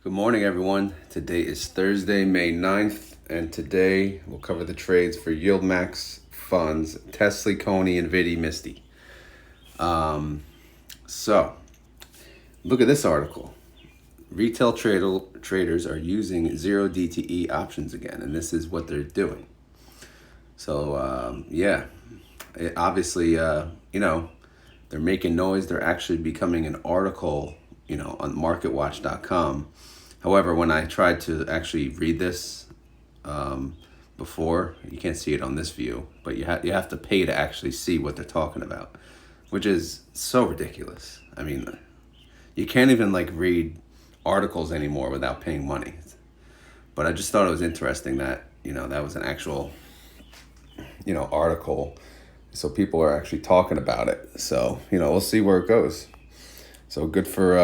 Good morning, everyone. Today is Thursday, May 9th, and today we'll cover the trades for YieldMax funds, TSLY, CONY, NVDY, MSTY. So, look at this article. Retail traders are using zero DTE options again, and this is what they're doing. So, obviously, they're making noise. They're actually becoming an article, on MarketWatch.com. However, when I tried to actually read this before, you can't see it on this view, but you have to pay to actually see what they're talking about, which is so ridiculous. I mean, you can't even read articles anymore without paying money. But I just thought it was interesting that that was an actual article, so people are actually talking about it. So we'll see where it goes. So good for,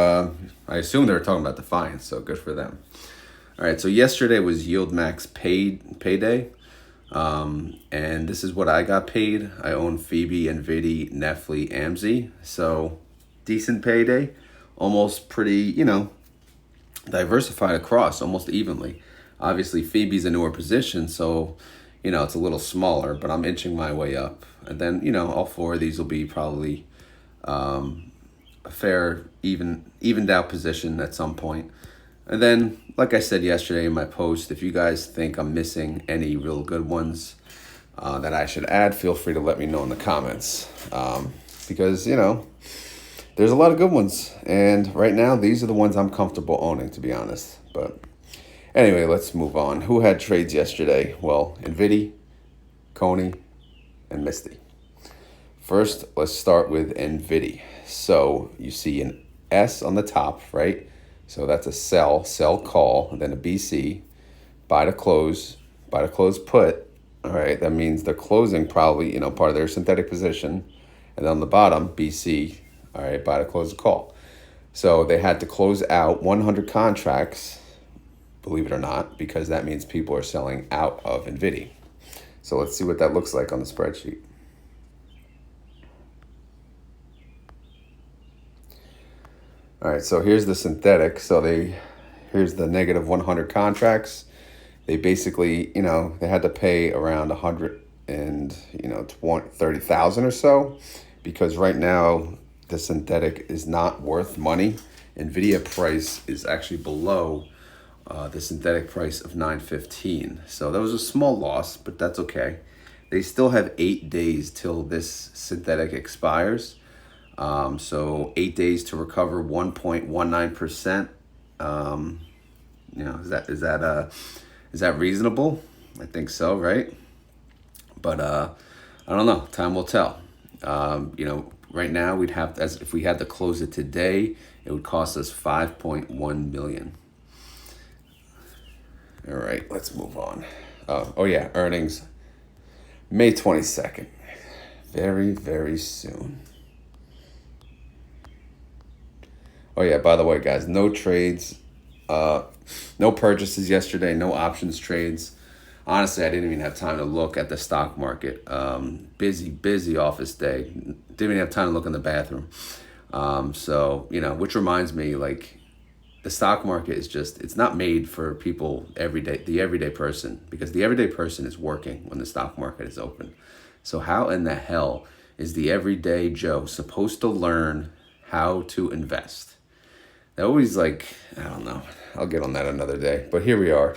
I assume they were talking about Defiance, so good for them. All right, so yesterday was YieldMax Payday, and this is what I got paid. I own Phoebe, NVDY, NFLY, AMZ, so decent payday, almost pretty, diversified across, almost evenly. Obviously, Phoebe's a newer position, so, it's a little smaller, but I'm inching my way up. And then, all four of these will be probably a fair, evened out position at some point. And then, like I said yesterday in my post, if you guys think I'm missing any real good ones that I should add, feel free to let me know in the comments. Because, there's a lot of good ones. And right now, these are the ones I'm comfortable owning, to be honest. But anyway, let's move on. Who had trades yesterday? Well, NVIDIA, CONY, and MSTY. First, let's start with NVIDIA. So you see an S on the top, right? So that's a sell call, and then a BC, buy to close put. All right, that means they're closing probably, part of their synthetic position. And then on the bottom, BC, all right, buy to close a call. So they had to close out 100 contracts, believe it or not, because that means people are selling out of NVIDIA. So let's see what that looks like on the spreadsheet. All right, so here's the synthetic. So here's the negative 100 contracts. They basically, they had to pay around 30,000 or so, because right now the synthetic is not worth money. Nvidia price is actually below the synthetic price of 915. So that was a small loss, but that's okay. They still have 8 days till this synthetic expires. So 8 days to recover 1.19%. Is that reasonable? I think so, right? But I don't know. Time will tell. Right now we'd have, as if we had to close it today, it would cost us 5.1 million. All right, let's move on. Earnings May 22nd. Very, very soon. Oh yeah, by the way, guys, no trades, no purchases yesterday, no options trades. Honestly, I didn't even have time to look at the stock market. Busy office day. Didn't even have time to look in the bathroom. Which reminds me, the stock market is it's not made for people the everyday person, because the everyday person is working when the stock market is open. So how in the hell is the everyday Joe supposed to learn how to invest? They always I don't know. I'll get on that another day. But here we are.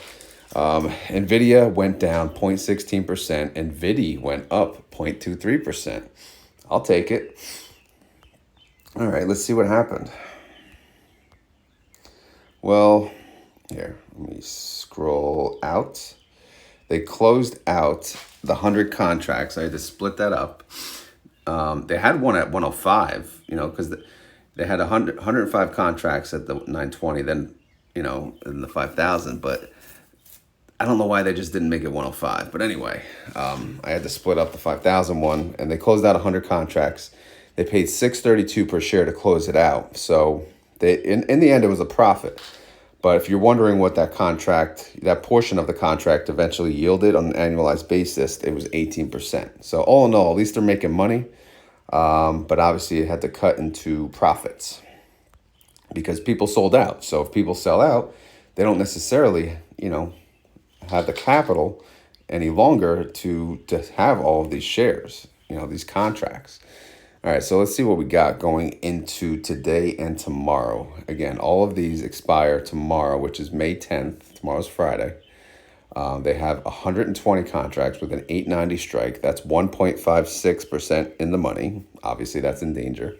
Nvidia went down 0.16%. NVIDY went up 0.23%. I'll take it. All right, let's see what happened. Well, here, let me scroll out. They closed out the 100 contracts. I had to split that up. They had one at 105, because they had 105 contracts at the 920, then, in the 5,000. But I don't know why they just didn't make it 105. But anyway, I had to split up the 5,000 one, and they closed out 100 contracts. They paid $6.32 per share to close it out. So in the end, it was a profit. But if you're wondering what that portion of the contract eventually yielded on an annualized basis, it was 18%. So all in all, at least they're making money. But obviously it had to cut into profits. because people sold out. So if people sell out, they don't necessarily, have the capital any longer to have all of these shares, these contracts. All right, so let's see what we got going into today and tomorrow. Again, all of these expire tomorrow, which is May 10th. Tomorrow's Friday. They have 120 contracts with an 890 strike. That's 1.56% in the money. Obviously, that's in danger.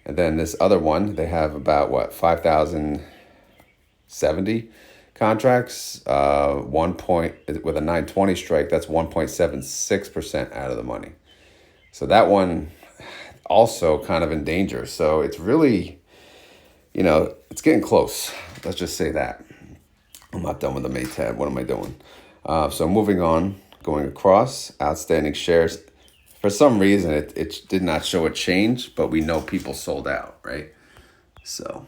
And then this other one, they have about 5,070 contracts. With a 920 strike, that's 1.76% out of the money. So that one also kind of in danger. So it's really, it's getting close. Let's just say that. I'm not done with the May tab. What am I doing? So moving on, going across, outstanding shares. For some reason, it did not show a change, but we know people sold out, right? So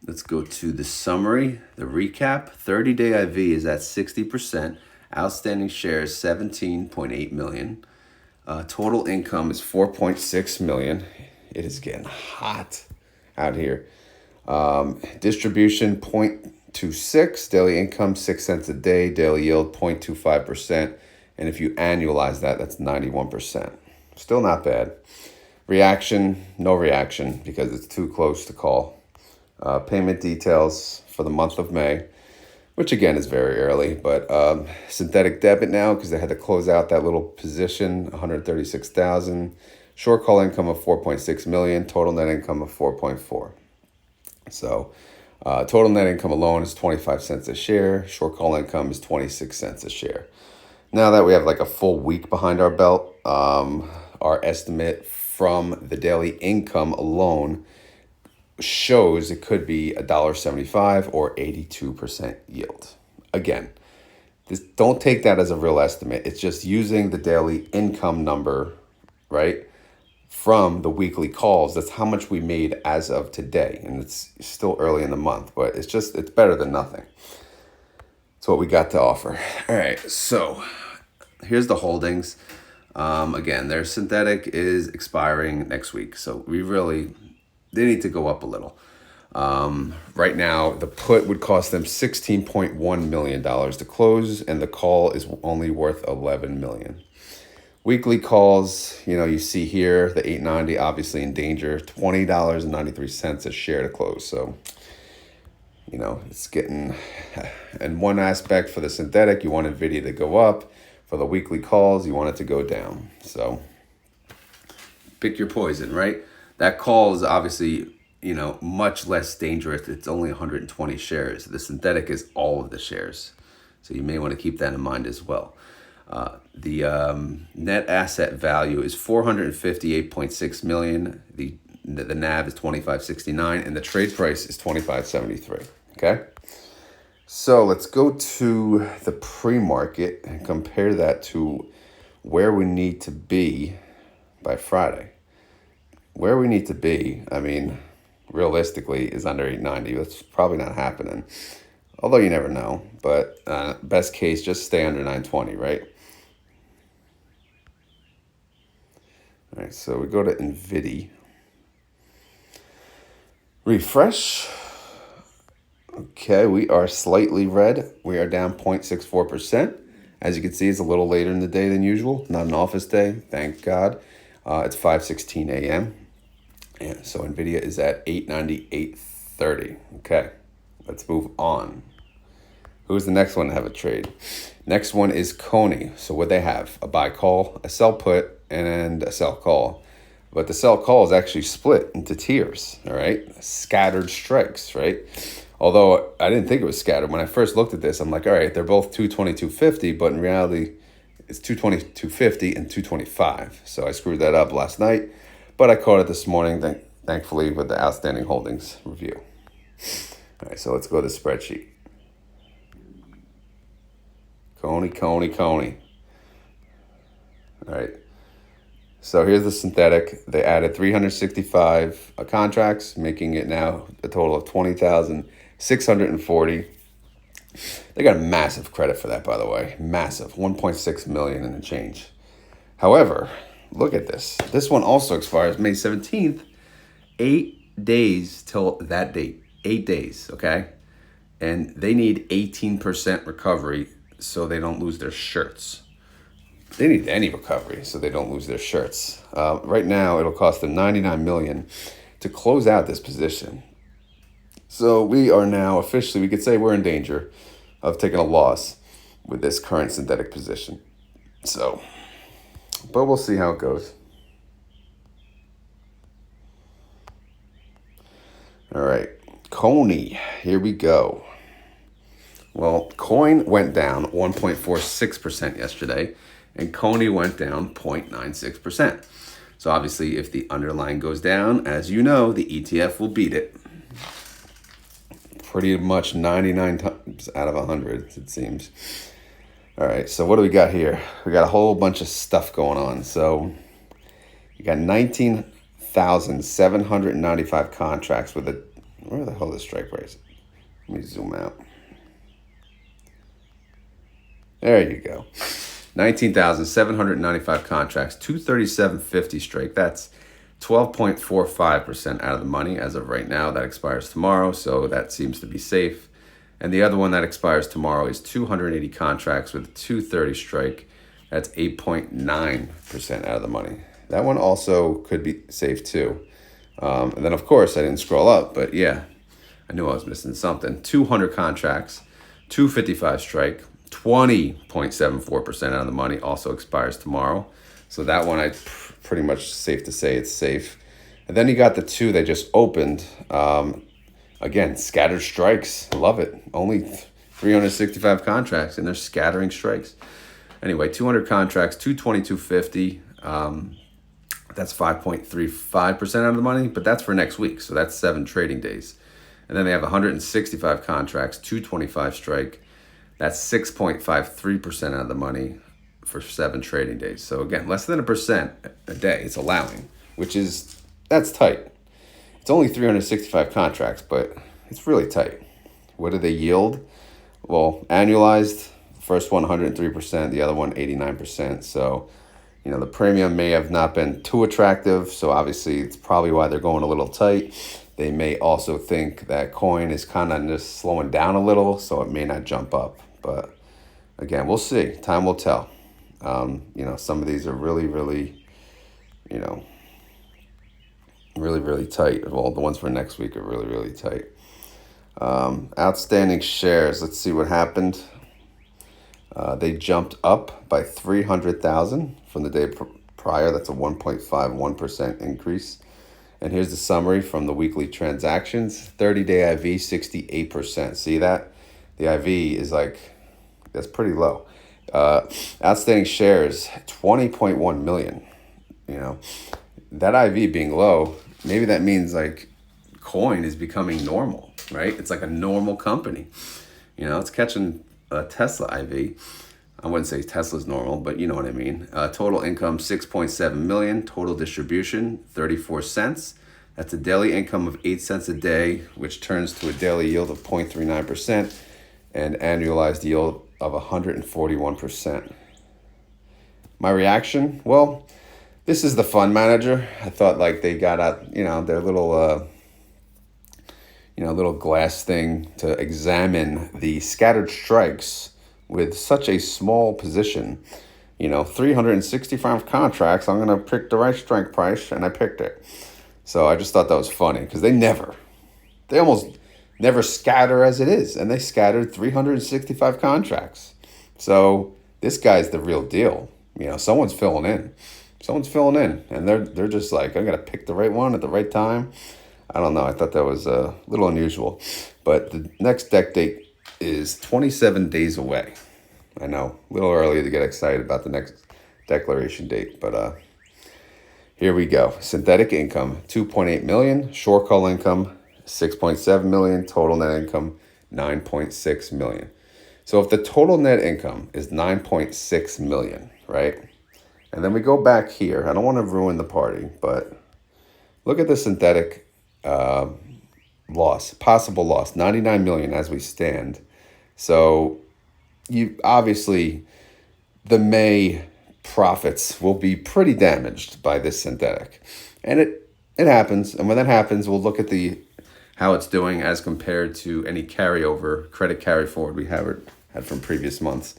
let's go to the summary, the recap. 30-day IV is at 60%. Outstanding shares, 17.8 million. Total income is 4.6 million. It is getting hot out here. Distribution 0.26, daily income 6 cents a day, daily yield 0.25%. And if you annualize that, that's 91%. Still not bad. Reaction, no reaction because it's too close to call. Payment details for the month of May, which again is very early, but synthetic debit now because they had to close out that little position, 136,000. Short call income of 4.6 million, total net income of 4.4. So total net income alone is 25 cents a share. Short call income is 26 cents a share. Now that we have like a full week behind our belt, our estimate from the daily income alone shows it could be $1.75 or 82% yield. Again, don't take that as a real estimate. It's just using the daily income number, right, from the weekly calls. That's how much we made as of today. And it's still early in the month, but it's better than nothing. It's what we got to offer. All right, so here's the holdings. Again, their synthetic is expiring next week. So they need to go up a little. Right now, the put would cost them $16.1 million to close, and the call is only worth $11 million. Weekly calls, you see here, the 890 obviously in danger, $20.93 a share to close. So, it's getting, and one aspect for the synthetic, you want Nvidia to go up. For the weekly calls, you want it to go down. So pick your poison, right? That call is obviously, much less dangerous. It's only 120 shares. The synthetic is all of the shares. So you may want to keep that in mind as well. The net asset value is 458.6 million. The NAV is 2569 and the trade price is 2573. Okay. So let's go to the pre-market and compare that to where we need to be by Friday. Where we need to be, realistically, is under 890. That's probably not happening. Although you never know. But best case, just stay under 920, right? All right, so we go to Nvidia. Refresh. Okay, we are slightly red. We are down 0.64%. As you can see, it's a little later in the day than usual. Not an office day, thank God. It's 5:16 a.m. And so Nvidia is at 898.30. Okay, let's move on. Who's the next one to have a trade? Next one is CONY. So what they have? A buy call, a sell put, and a sell call. But the sell call is actually split into tiers, all right? Scattered strikes, right? Although I didn't think it was scattered. When I first looked at this, I'm like, all right, they're both 220-250, but in reality, it's 220-250 and 225. So I screwed that up last night, but I caught it this morning, thankfully, with the outstanding holdings review. All right, so let's go to the spreadsheet. CONY. All right. So here's the synthetic. They added 365 contracts, making it now a total of 20,640. They got a massive credit for that, by the way. Massive. 1.6 million and change. However, look at this. This one also expires May 17th. 8 days till that date. 8 days, okay? And they need 18% recovery so they don't lose their shirts. They need any recovery so they don't lose their shirts. Right now, it'll cost them $99 million to close out this position. So we are now officially, we could say we're in danger of taking a loss with this current synthetic position. So, but we'll see how it goes. All right, CONY, here we go. Well, coin went down 1.46% yesterday, and CONY went down 0.96%. So obviously, if the underlying goes down, as you know, the ETF will beat it. Pretty much 99 times out of 100, it seems. All right, so what do we got here? We got a whole bunch of stuff going on. So you got 19,795 contracts with a, where the hell is the strike price? Let me zoom out. There you go. 19,795 contracts, 237.50 strike. That's 12.45% out of the money as of right now. That expires tomorrow, so that seems to be safe. And the other one that expires tomorrow is 280 contracts with 230 strike. That's 8.9% out of the money. That one also could be safe too. And then, of course, I didn't scroll up, but yeah, I knew I was missing something. 200 contracts, 255 strike, 20.74% out of the money also expires tomorrow. So that one, I pretty much safe to say it's safe. And then you got the two that just opened. Again, scattered strikes. I love it. Only 365 contracts, and they're scattering strikes. Anyway, 200 contracts, 222.50. That's 5.35% out of the money, but that's for next week. So that's 7 trading days. And then they have 165 contracts, 225 strike. That's 6.53% out of the money for 7 trading days. So again, less than 1% a day it's allowing, that's tight. It's only 365 contracts, but it's really tight. What do they yield? Well, annualized, first one 103%, the other one 89%. So, the premium may have not been too attractive. So obviously it's probably why they're going a little tight. They may also think that coin is kind of just slowing down a little, so it may not jump up. But again, we'll see. Time will tell. Some of these are really, really, really, really tight. Well, the ones for next week are really, really tight. Outstanding shares. Let's see what happened. They jumped up by 300,000 from the day prior. That's a 1.51% increase. And here's the summary from the weekly transactions. 30-day IV, 68%. See that? The IV is that's pretty low. Outstanding shares, 20.1 million. That IV being low, maybe that means coin is becoming normal, right? It's like a normal company. It's catching a Tesla IV. I wouldn't say Tesla's normal, but you know what I mean. Total income, 6.7 million. Total distribution, 34 cents. That's a daily income of 8 cents a day, which turns to a daily yield of 0.39% and annualized yield of 141%. My reaction? Well, this is the fund manager. I thought they got out, their little, little glass thing to examine the scattered strikes with such a small position. 365 contracts. I'm going to pick the right strike price, and I picked it. So I just thought that was funny because they almost never scatter as it is, and they scattered 365 contracts. So this guy's the real deal. Someone's filling in. And they're just I got to pick the right one at the right time. I don't know. I thought that was a little unusual. But the next deck date is 27 days away. I know, a little early to get excited about the next declaration date, but here we go. Synthetic income, 2.8 million. Short call income, 6.7 million. Total net income, 9.6 million. So if the total net income is 9.6 million, right? And then we go back here. I don't want to ruin the party, but look at the synthetic possible loss, 99 million as we stand. So you obviously, the May profits will be pretty damaged by this synthetic. And It happens. And when that happens, we'll look at how it's doing as compared to any carryover, credit carry forward we had from previous months.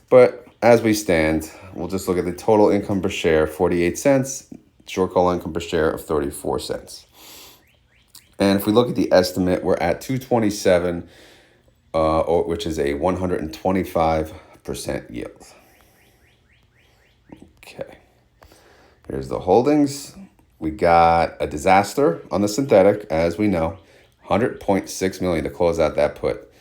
But as we stand, we'll just look at the total income per share, 48 cents, short call income per share of 34 cents. And if we look at the estimate, we're at 227, which is a 125% yield. Okay. Here's the holdings. We got a disaster on the synthetic, as we know, 100.6 million to close out that put.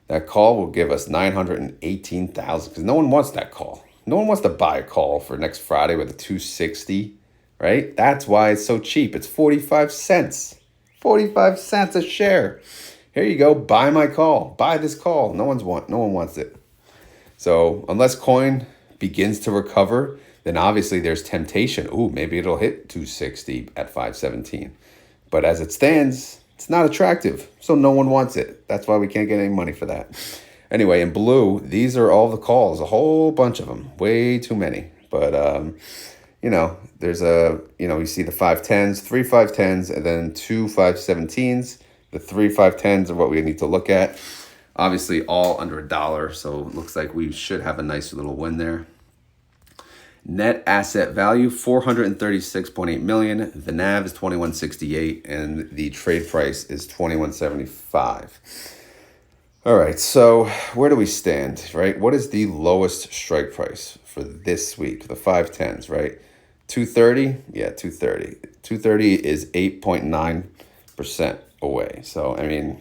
That call will give us 918,000 because no one wants that call. No one wants to buy a call for next Friday with a 260, right? That's why it's so cheap. It's 45 cents. 45 cents a share. Here you go. Buy my call. Buy this call. No one wants it. So unless coin begins to recover, then obviously there's temptation. Ooh, maybe it'll hit 260 at 517. But as it stands, it's not attractive, so no one wants it. That's why we can't get any money for that. Anyway, in blue, these are all the calls, a whole bunch of them, way too many. But, there's you see the 510s, 3 510s, and then 2 517s. The 3 510s are what we need to look at. Obviously, all under $1, so it looks like we should have a nice little win there. Net asset value, 436.8 million. The NAV is 2168, and the trade price is 2175. All right, so where do we stand, right? What is the lowest strike price for this week? The 510s, right? 230? Yeah, 230. 230 is 8.9% away. So, I mean,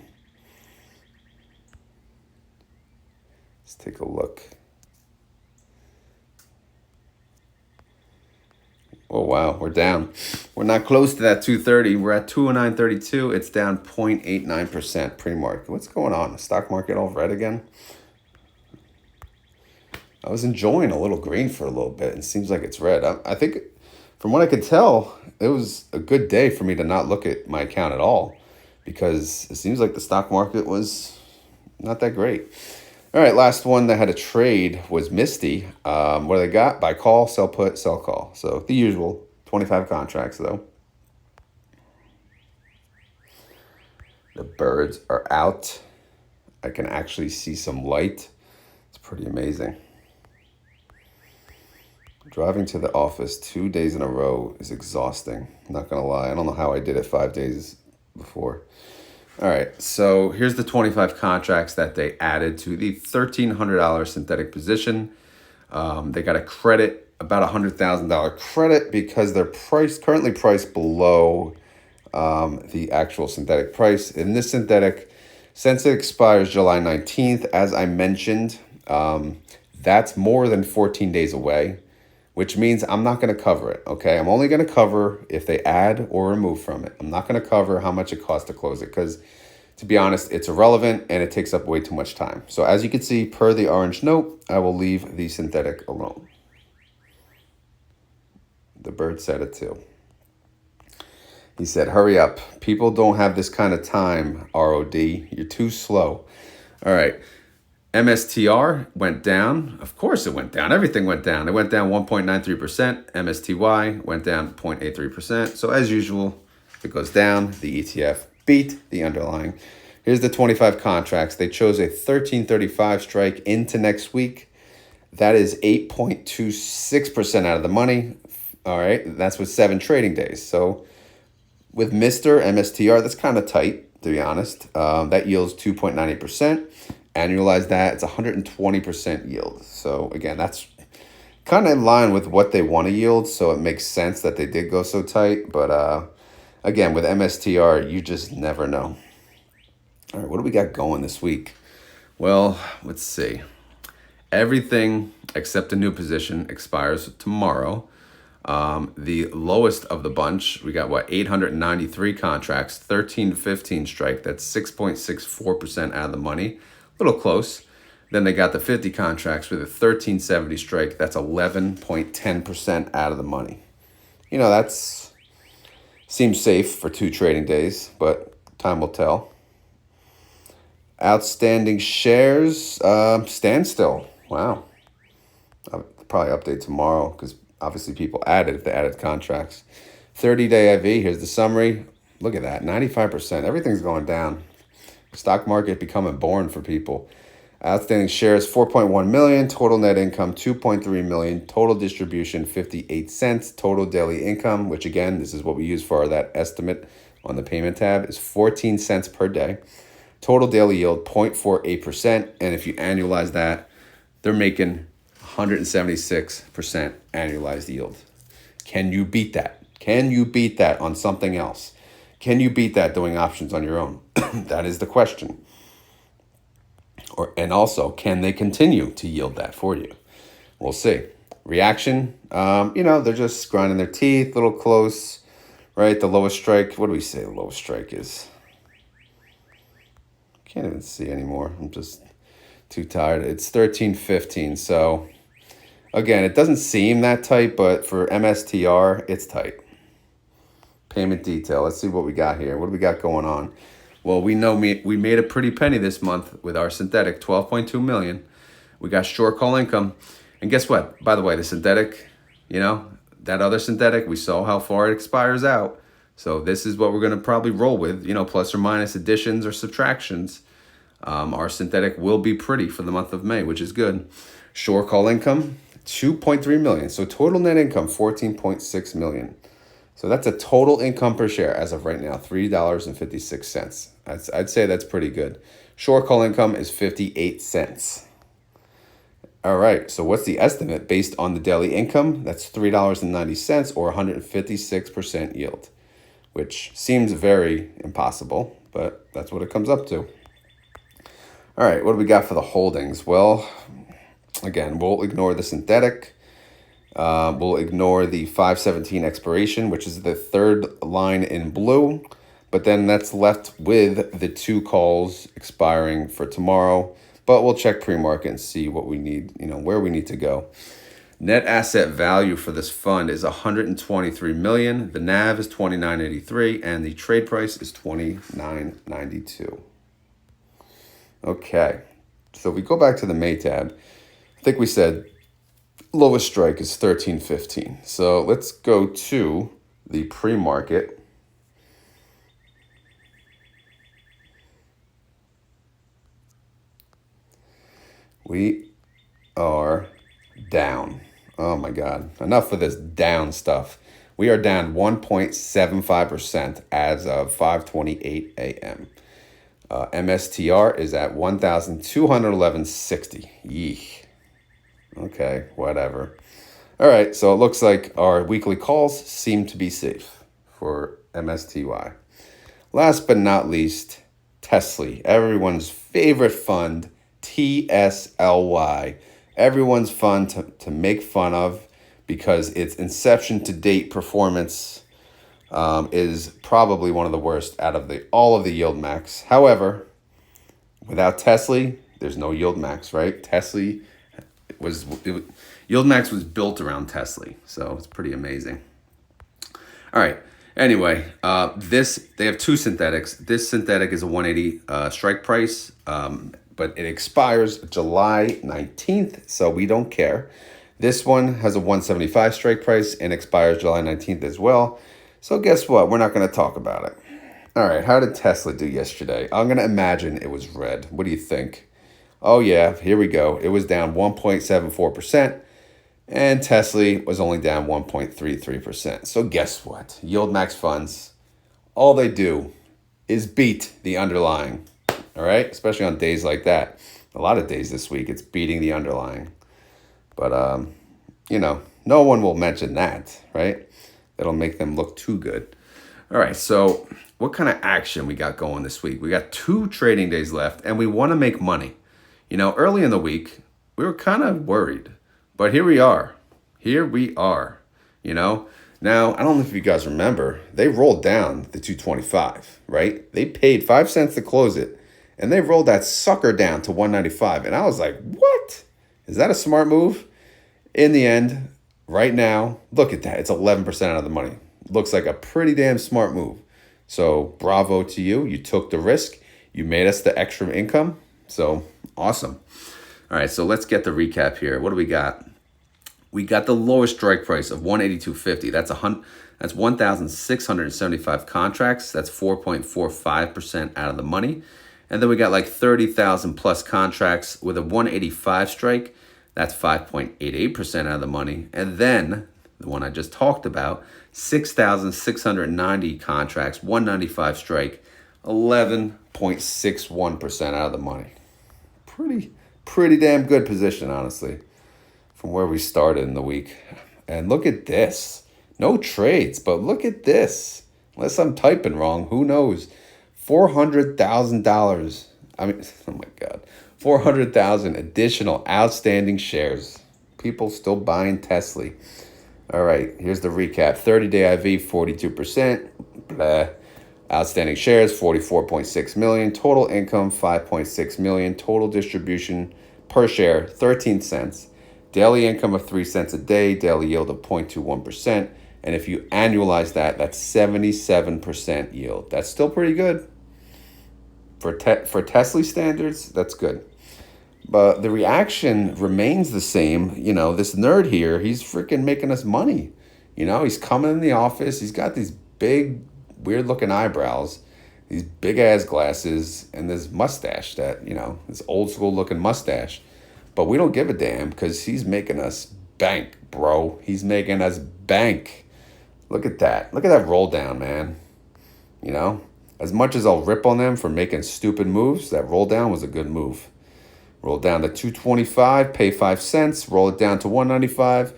let's take a look. Oh, wow, we're down. We're not close to that 230. We're at 209.32. It's down 0.89% pre-market. What's going on? The stock market all red again? I was enjoying a little green for a little bit, and it seems like it's red. I think, from what I could tell, it was a good day for me to not look at my account at all because it seems like the stock market was not that great. All right, last one that had a trade was MSTY. What do they got? Buy call, sell put, sell call. So the usual, 25 contracts though. The birds are out. I can actually see some light. It's pretty amazing. Driving to the office 2 days in a row is exhausting. I'm not gonna lie. I don't know how I did it 5 days before. All right, so here's the 25 contracts that they added to the $1,300 synthetic position. They got a credit, about $100,000 credit because they're currently priced below the actual synthetic price. In this synthetic, since it expires July 19th, as I mentioned, that's more than 14 days away, which means I'm not going to cover it, okay? I'm only going to cover if they add or remove from it. I'm not going to cover how much it costs to close it because, to be honest, it's irrelevant and it takes up way too much time. So as you can see, per the orange note, I will leave the synthetic alone. The bird said it too. He said, hurry up. People don't have this kind of time, ROD. You're too slow. All right. MSTR went down. Of course it went down. Everything went down. It went down 1.93%. MSTY went down 0.83%. So as usual, if it goes down, the ETF beat the underlying. Here's the 25 contracts. They chose a 1335 strike into next week. That is 8.26% out of the money. All right. That's with 7 trading days. So with Mr. MSTR, that's kind of tight, to be honest. That yields 2.98%. Annualize that, it's 120% yield. So again, that's kind of in line with what they want to yield. So it makes sense that they did go so tight. But again, with MSTR, you just never know. All right, what do we got going this week? Well, let's see. Everything except a new position expires tomorrow. The lowest of the bunch, we got 893 contracts, 13 to 15 strike. That's 6.64% out of the money. Little close. Then they got the 50 contracts with a 1370 strike. That's 11.10% out of the money. You know, that's seems safe for 2 trading days, but time will tell. Outstanding shares, standstill. Wow. I'll probably update tomorrow because obviously people added if they added contracts. 30-day IV, here's the summary. Look at that, 95%. Everything's going down. Stock market becoming boring for people. Outstanding shares, 4.1 million. Total net income, 2.3 million. Total distribution, 58 cents. Total daily income, which again, this is what we use for that estimate on the payment tab, is 14 cents per day. Total daily yield, 0.48%. And if you annualize that, they're making 176% annualized yield. Can you beat that? Can you beat that on something else? Can you beat that doing options on your own? That is the question. And also, can they continue to yield that for you? We'll see. Reaction, they're just grinding their teeth, a little close, right? The lowest strike, what do we say the lowest strike is? Can't even see anymore. I'm just too tired. It's 13.15. So again, it doesn't seem that tight, but for MSTR, it's tight. Payment detail. Let's see what we got here. What do we got going on? Well, we know we made a pretty penny this month with our synthetic, 12.2 million. We got short call income. And guess what? By the way, the synthetic, that other synthetic, we saw how far it expires out. So this is what we're going to probably roll with, plus or minus additions or subtractions. Our synthetic will be pretty for the month of May, which is good. Short call income, 2.3 million. So total net income, 14.6 million. So that's a total income per share as of right now, $3.56. I'd say that's pretty good. Short call income is 58 cents. All right, so what's the estimate based on the daily income? That's $3.90 or 156% yield, which seems very impossible, but that's what it comes up to. All right, what do we got for the holdings? Well, again, we'll ignore the synthetic. We'll ignore the 5/17 expiration, which is the third line in blue. But then that's left with the 2 calls expiring for tomorrow. But we'll check pre-market and see what we need, where we need to go. Net asset value for this fund is 123 million. The NAV is 29.83 and the trade price is 29.92. Okay. So if we go back to the May tab, I think we said lowest strike is 13.15. So let's go to the pre-market. We are down. Oh my God. Enough of this down stuff. We are down 1.75% as of 5:28 a.m. MSTR is at 1,211.60. Yeesh. Okay, whatever. All right, so it looks like our weekly calls seem to be safe for MSTY. Last but not least, TSLY, everyone's favorite fund, TSLY. Everyone's fun to make fun of because its inception to date performance is probably one of the worst out of all of the YieldMax. However, without TSLY, there's no YieldMax, right? YieldMax was built around TSLY, so it's pretty amazing. All right. Anyway, they have 2 synthetics. This synthetic is a 180 strike price, but it expires July 19th, so we don't care. This one has a 175 strike price and expires July 19th as well. So guess what? We're not going to talk about it. All right, how did TSLY do yesterday? I'm going to imagine it was red. What do you think? Oh yeah, here we go. It was down 1.74%, and TSLY was only down 1.33%. So guess what? YieldMax funds, all they do is beat the underlying, all right? Especially on days like that. A lot of days this week, it's beating the underlying. But, no one will mention that, right? That'll make them look too good. All right, so what kind of action we got going this week? We got 2 trading days left, and we want to make money. Early in the week, we were kind of worried, but here we are. Now, I don't know if you guys remember, they rolled down the 225, right? They paid 5 cents to close it, and they rolled that sucker down to 195. And I was like, what? Is that a smart move? In the end, right now, look at that. It's 11% out of the money. Looks like a pretty damn smart move. So bravo to you. You took the risk. You made us the extra income. So awesome. All right, so let's get the recap here. What do we got? We got the lowest strike price of 182.50. That's 1,675 contracts. That's 4.45% out of the money. And then we got like 30,000 plus contracts with a 185 strike. That's 5.88% out of the money. And then the one I just talked about, 6,690 contracts, 195 strike, 11.61% out of the money. Pretty damn good position, honestly, from where we started in the week. And look at this. No trades, but look at this. Unless I'm typing wrong, who knows? $400,000. I mean, oh my God. 400,000 additional outstanding shares. People still buying TSLY. All right, here's the recap. 30-day IV, 42%. Blah. Outstanding shares, 44.6 million. Total income, 5.6 million. Total distribution per share, 13 cents. Daily income of 3 cents a day. Daily yield of 0.21%. And if you annualize that, that's 77% yield. That's still pretty good. For TSLY standards, that's good. But the reaction remains the same. You know, this nerd here, he's freaking making us money. You know, he's coming in the office. He's got these big, weird-looking eyebrows, these big-ass glasses, and this mustache that, you know, this old-school-looking mustache. But we don't give a damn because he's making us bank, bro. He's making us bank. Look at that. Look at that roll down, man. You know, as much as I'll rip on them for making stupid moves, that roll down was a good move. Roll down to 225, pay 5 cents. Roll it down to 195,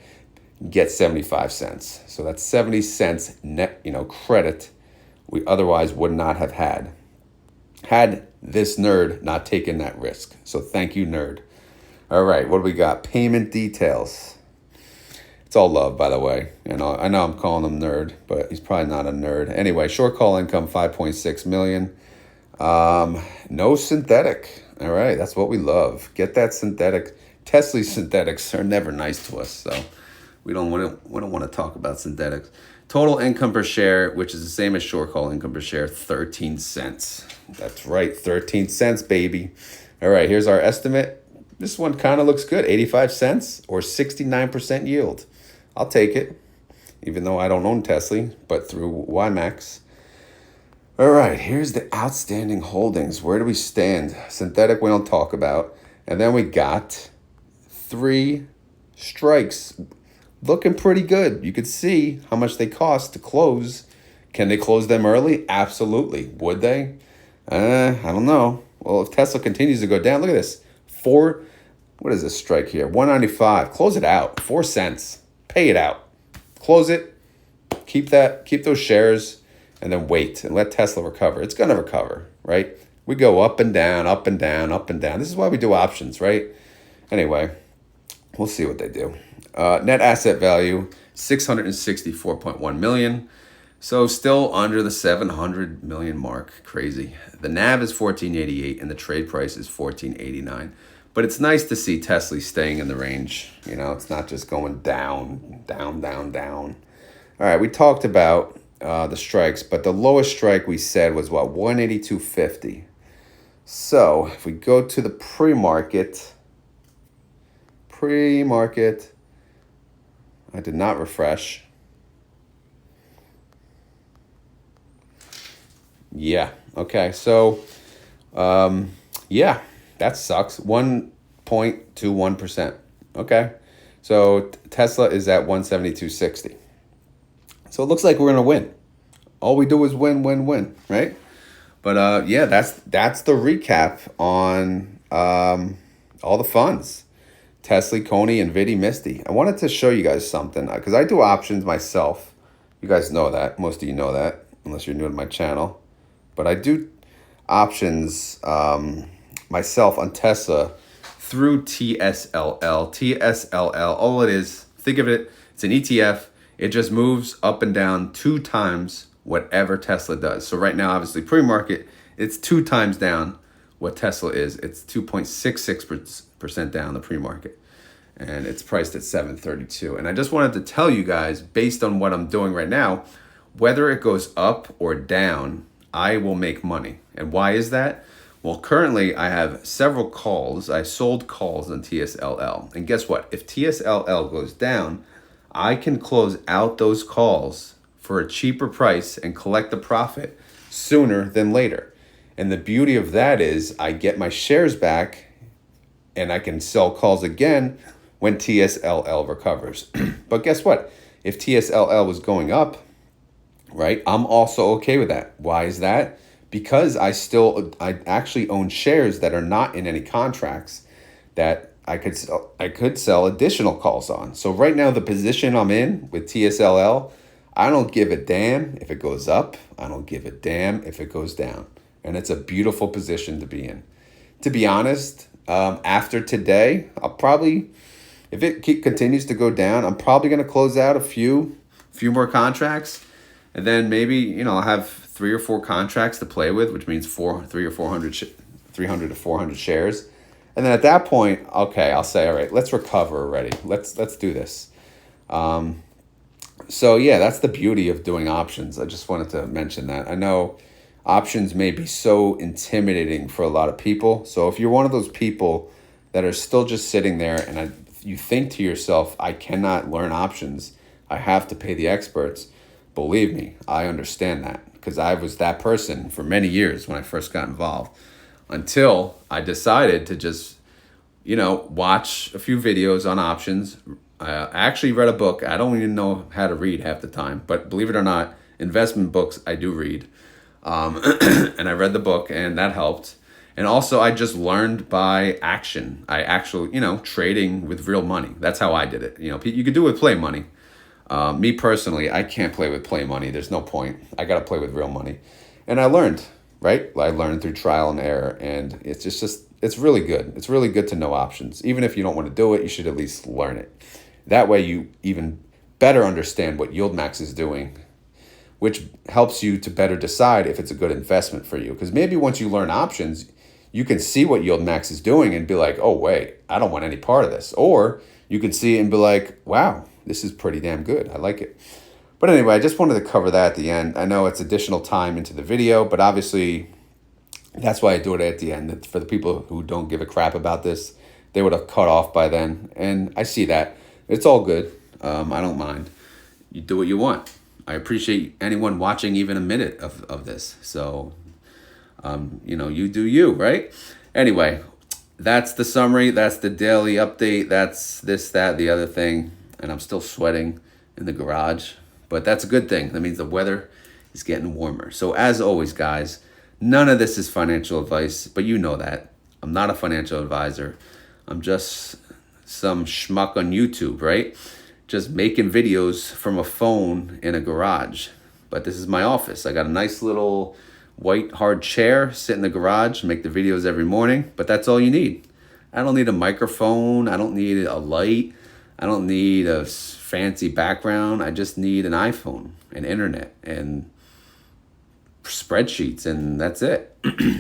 get 75 cents. So that's 70 cents net, you know, credit we otherwise would not have had this nerd not taken that risk. So thank you, nerd. All right, what do we got? Payment details. It's all love, by the way. You know, I know I'm calling him nerd, but he's probably not a nerd. Anyway, short call income, 5.6 million. No synthetic. All right, that's what we love. Get that synthetic. TSLY synthetics are never nice to us, so we don't want to talk about synthetics. Total income per share, which is the same as short call income per share, 13 cents. That's right, 13 cents, baby. All right, here's our estimate. This one kind of looks good, 85 cents or 69% yield. I'll take it, even though I don't own TSLY, but through YieldMax. All right, here's the outstanding holdings. Where do we stand? Synthetic we don't talk about. And then we got 3 strikes. Looking pretty good. You could see how much they cost to close. Can they close them early? Absolutely. Would they? I don't know. Well, if TSLY continues to go down, look at this. What is this strike here? 195. Close it out. 4 cents. Pay it out. Close it. Keep those shares. And then wait and let TSLY recover. It's going to recover, right? We go up and down, up and down, up and down. This is why we do options, right? Anyway, we'll see what they do. Net asset value, 664.1 million. So still under the 700 million mark. Crazy. The NAV is 1488 and the trade price is 1489. But it's nice to see TSLY staying in the range. You know, it's not just going down, down, down, down. All right, we talked about the strikes, but the lowest strike we said was what, 182.50. So if we go to the pre-market, I did not refresh. Yeah, okay, so yeah, that sucks. 1.21%. Okay, so TSLY is at 172.60. So it looks like we're gonna win. All we do is win, win, win, right? But yeah, that's the recap on all the funds. TSLY, CONY, NVDY, MSTY. I wanted to show you guys something because I do options myself. You guys know that. Most of you know that, unless you're new to my channel. But I do options myself on TSLY through TSLL. TSLL, all it is, think of it, it's an ETF. It just moves up and down 2 times whatever TSLY does. So right now, obviously, pre-market, it's 2 times down what TSLY is. It's 2.66% down the pre-market. And it's priced at 732. And I just wanted to tell you guys, based on what I'm doing right now, whether it goes up or down, I will make money. And why is that? Well, currently I have several calls. I sold calls on TSLL. And guess what? If TSLL goes down, I can close out those calls for a cheaper price and collect the profit sooner than later. And the beauty of that is I get my shares back and I can sell calls again when TSLL recovers. But guess what? If TSLL was going up, right, I'm also okay with that. Why is that? Because I actually own shares that are not in any contracts that I could sell additional calls on. So right now the position I'm in with TSLL, I don't give a damn if it goes up. I don't give a damn if it goes down. And it's a beautiful position to be in. To be honest, after today, I'll probably, if it continues to go down, I'm probably going to close out a few more contracts. And then maybe, I'll have 3 or 4 contracts to play with, which means 300 to 400 shares. And then at that point, okay, I'll say, all right, let's recover already. Let's do this. So yeah, that's the beauty of doing options. I just wanted to mention that. I know options may be so intimidating for a lot of people. So if you're one of those people that are still just sitting there and you think to yourself, I cannot learn options, I have to pay the experts. Believe me, I understand that because I was that person for many years when I first got involved until I decided to just, watch a few videos on options. I actually read a book. I don't even know how to read half the time, but believe it or not, investment books I do read. And I read the book and that helped. And also I just learned by action. I actually, trading with real money. That's how I did it. You could do it with play money. Me personally, I can't play with play money. There's no point. I got to play with real money. And I learned, right? I learned through trial and error. And it's just it's really good. It's really good to know options. Even if you don't want to do it, you should at least learn it. That way you even better understand what YieldMax is doing, which helps you to better decide if it's a good investment for you. Because maybe once you learn options, you can see what YieldMax is doing and be like, oh, wait, I don't want any part of this. Or you can see it and be like, wow, this is pretty damn good. I like it. But anyway, I just wanted to cover that at the end. I know it's additional time into the video, but obviously that's why I do it at the end. For the people who don't give a crap about this, they would have cut off by then. And I see that. It's all good. I don't mind. You do what you want. I appreciate anyone watching even a minute of this. So, you do you, right? Anyway, that's the summary. That's the daily update. That's this, that, the other thing. And I'm still sweating in the garage. But that's a good thing. That means the weather is getting warmer. So as always, guys, none of this is financial advice. But you know that. I'm not a financial advisor. I'm just some schmuck on YouTube, right? Just making videos from a phone in a garage. But this is my office. I got a nice little white hard chair, sit in the garage, make the videos every morning. But that's all you need. I don't need a microphone. I don't need a light. I don't need a fancy background. I just need an iPhone and internet and spreadsheets, and that's it.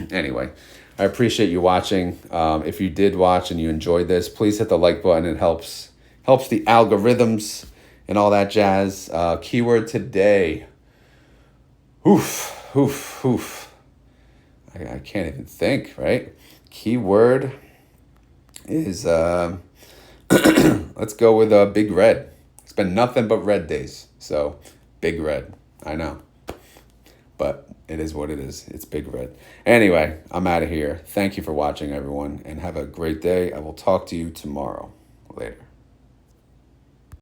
Anyway, I appreciate you watching. If you did watch and you enjoyed this, please hit the like button. It helps the algorithms and all that jazz. Keyword today. Oof. I can't even think, right? Keyword is, let's go with Big Red. It's been nothing but red days. So, Big Red. I know. But it is what it is. It's Big Red. Anyway, I'm out of here. Thank you for watching, everyone, and have a great day. I will talk to you tomorrow. Later.